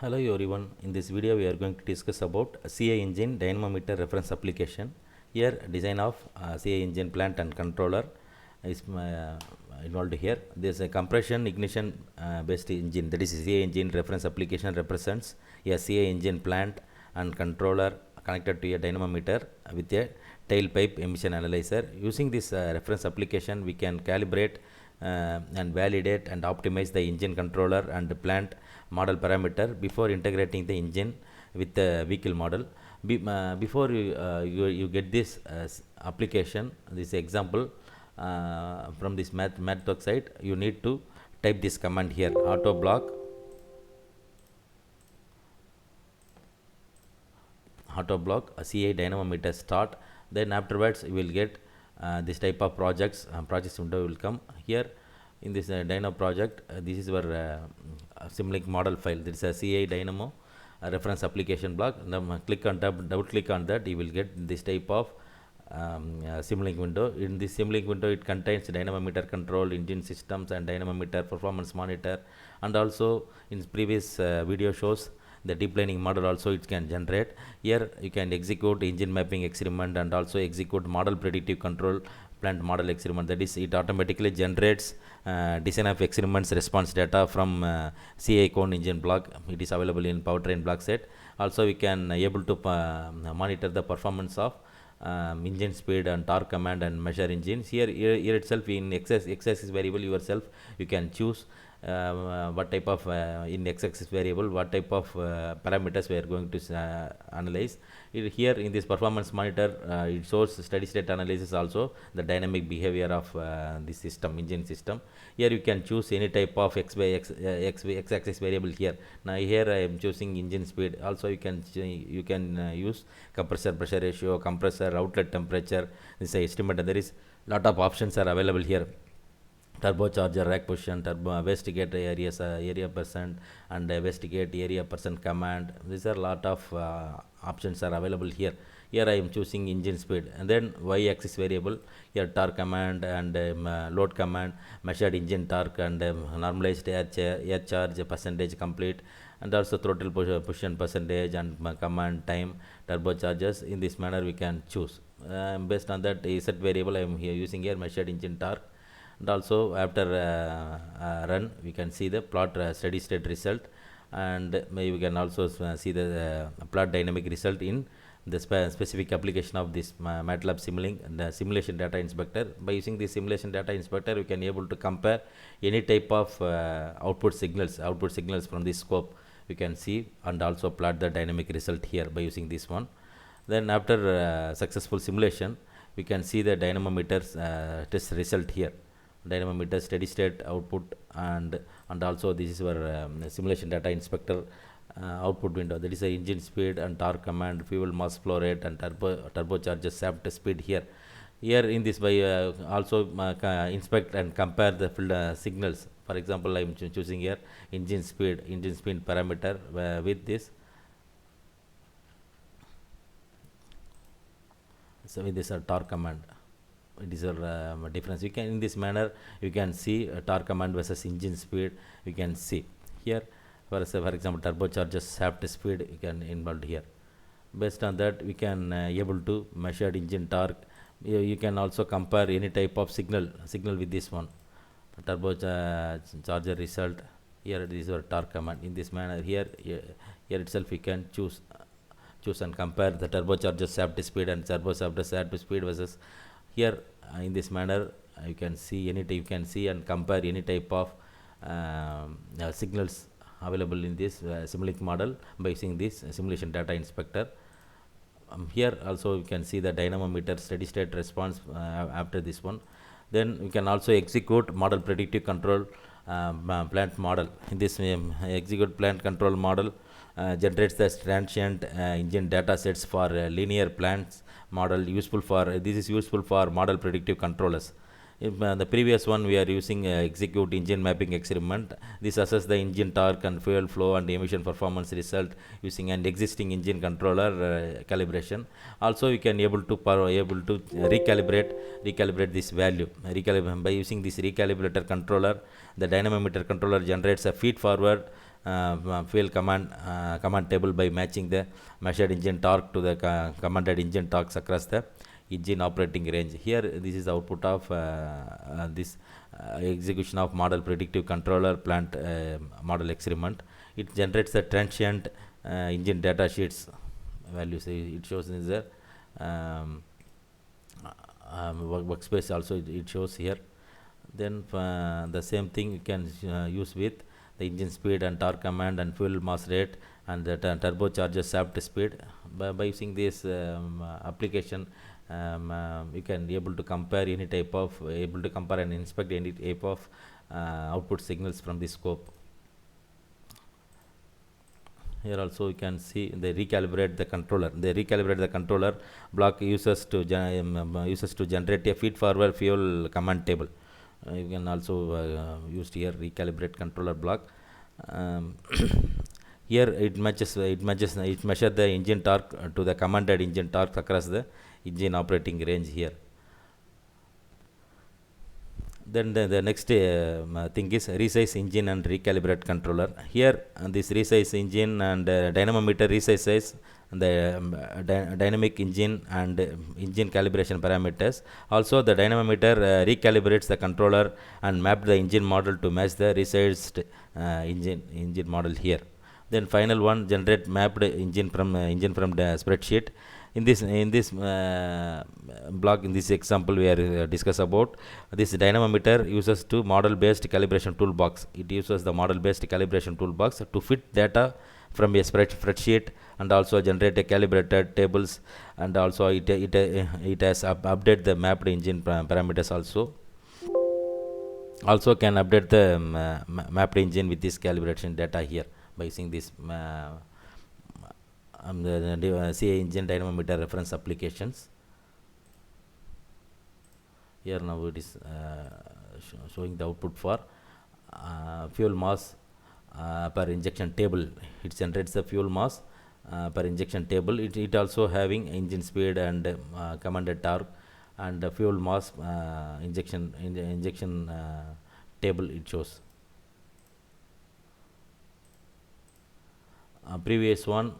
Hello everyone, in this video we are going to discuss about CI engine dynamometer reference application. Here design of CI engine plant and controller is involved here. There is a compression ignition based engine, that is CI engine reference application represents a CI engine plant and controller connected to a dynamometer with a tailpipe emission analyzer. Using this reference application we can calibrate and validate and optimize the engine controller and plant model parameter before integrating the engine with the vehicle model. Before you get this application, this example from this math website, you need to type this command here: auto block a CI dynamometer start. Then afterwards you will get this type of projects window will come here. In this dyno project, this is our Simulink model file. This is a CI dynamo reference application block. Now click on double click on that, you will get this type of Simulink window. In this Simulink window, it contains dynamometer control, engine systems, and dynamometer performance monitor. And also in previous video shows the deep learning model also it can generate. Here you can execute engine mapping experiment and also execute model predictive control plant model experiment. That is, it automatically generates design of experiments response data from CI cone engine block. It is available in powertrain block set. Also we can able to monitor the performance of engine speed and torque command and measure engines. Here itself in x-axis variable yourself you can choose what type of in x-axis variable what type of parameters we are going to analyze. Here in this performance monitor it shows steady state analysis, also the dynamic behavior of the system, engine system. Here you can choose any type of x-axis variable. Here now here I am choosing engine speed. Also you can use compressor pressure ratio, compressor outlet temperature. This is estimate. There is lot of options are available here: turbocharger rack position, turbo wastegate area percent, and wastegate area percent command. These are lot of options are available here. Here I am choosing engine speed, and then y-axis variable here torque command and load command, measured engine torque and normalized air charge percentage complete, and also throttle position percentage and command time, turbochargers. In this manner we can choose. Based on that set variable I am here using here measured engine torque. And also after run we can see the plot steady state result, and we can also see the plot dynamic result in the specific application of this MATLAB Simulink and the simulation data inspector. By using the simulation data inspector we can able to compare any type of output signals from this scope we can see, and also plot the dynamic result here by using this one. Then after successful simulation we can see the dynamometer's test result here, dynamometer steady state output, and also this is our simulation data inspector output window. That is a engine speed and torque command, fuel mass flow rate, and turbocharger shaft speed here. Here in this by also inspect and compare the field signals. For example, I am choosing here engine speed parameter with this. So with this torque command, it is a difference. You can in this manner you can see torque command versus engine speed. You can see here for example turbocharger shaft speed you can involved here. Based on that we can able to measure engine torque. You can also compare any type of signal with this one, turbocharger result. Here this is our torque command. In this manner here itself we can choose and compare the turbocharger shaft speed and turbocharger shaft speed versus here. In this manner you can see and compare any type of signals available in this Simulink model by using this simulation data inspector. Here also you can see the dynamometer steady state response after this one. Then we can also execute model predictive control plant model. In this execute plant control model generates the transient engine data sets for linear plants model. This is useful for model predictive controllers. In the previous one we are using execute engine mapping experiment. This assess the engine torque and fuel flow and emission performance result using an existing engine controller calibration. Also you can able to recalibrate this value. By using this recalibrator controller, the dynamometer controller generates a feed forward fuel command table by matching the measured engine torque to the commanded engine torques across the engine operating range. Here this is the output of this execution of model predictive controller plant model experiment. It generates the transient engine data sheets values. It shows in the workspace also. It shows here. Then the same thing you can use with the engine speed and torque command and fuel mass rate and the turbocharger shaft speed. By using this application, you can able to compare any type of able to compare and inspect any type of output signals from the scope. Here also you can see they recalibrate the controller. They recalibrate the controller block uses to generate a feed forward fuel command table. You can also use here recalibrate controller block. Here it measures the engine torque to the commanded engine torque across the engine operating range here. Then the next thing is resize engine and recalibrate controller. Here this resize engine and dynamometer resizes the dynamic engine and engine calibration parameters. Also the dynamometer recalibrates the controller and map the engine model to match the resized engine model here. Then final one, generate mapped engine from the spreadsheet. In this block, in this example we are discuss about this dynamometer uses to model based calibration toolbox. It uses the model based calibration toolbox to fit data from a spreadsheet and also generate a calibrated tables, and also it has update the mapped engine parameters also can update the mapped engine with this calibration data here by using this the CA engine dynamometer reference applications. Here now it is showing the output for fuel mass per injection table. It generates the fuel mass per injection table. It also having engine speed and commanded torque and the fuel mass injection table it shows. Previous one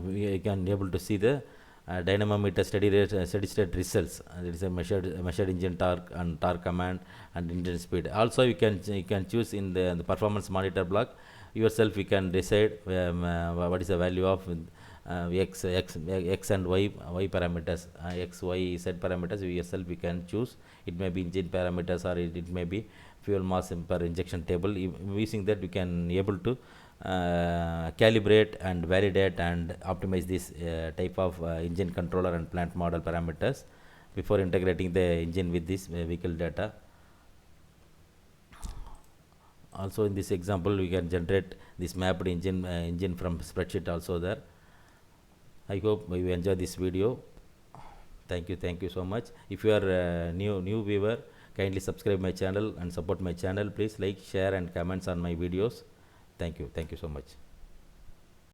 we can able to see the dynamometer steady state results. There is a measured engine torque and torque command and engine speed. Also you can choose in the performance monitor block yourself. You can decide what is the value of x and y parameters, x, y, z parameters. Yourself you can choose. It may be engine parameters or it may be fuel mass per injection table. Using that you can able to calibrate and validate and optimize this type of engine controller and plant model parameters before integrating the engine with this vehicle data. Also in this example we can generate this mapped engine from spreadsheet also there. I hope you enjoy this video. Thank you so much. If you are a new viewer, kindly subscribe my channel and support my channel. Please like, share and comments on my videos. Thank you so much.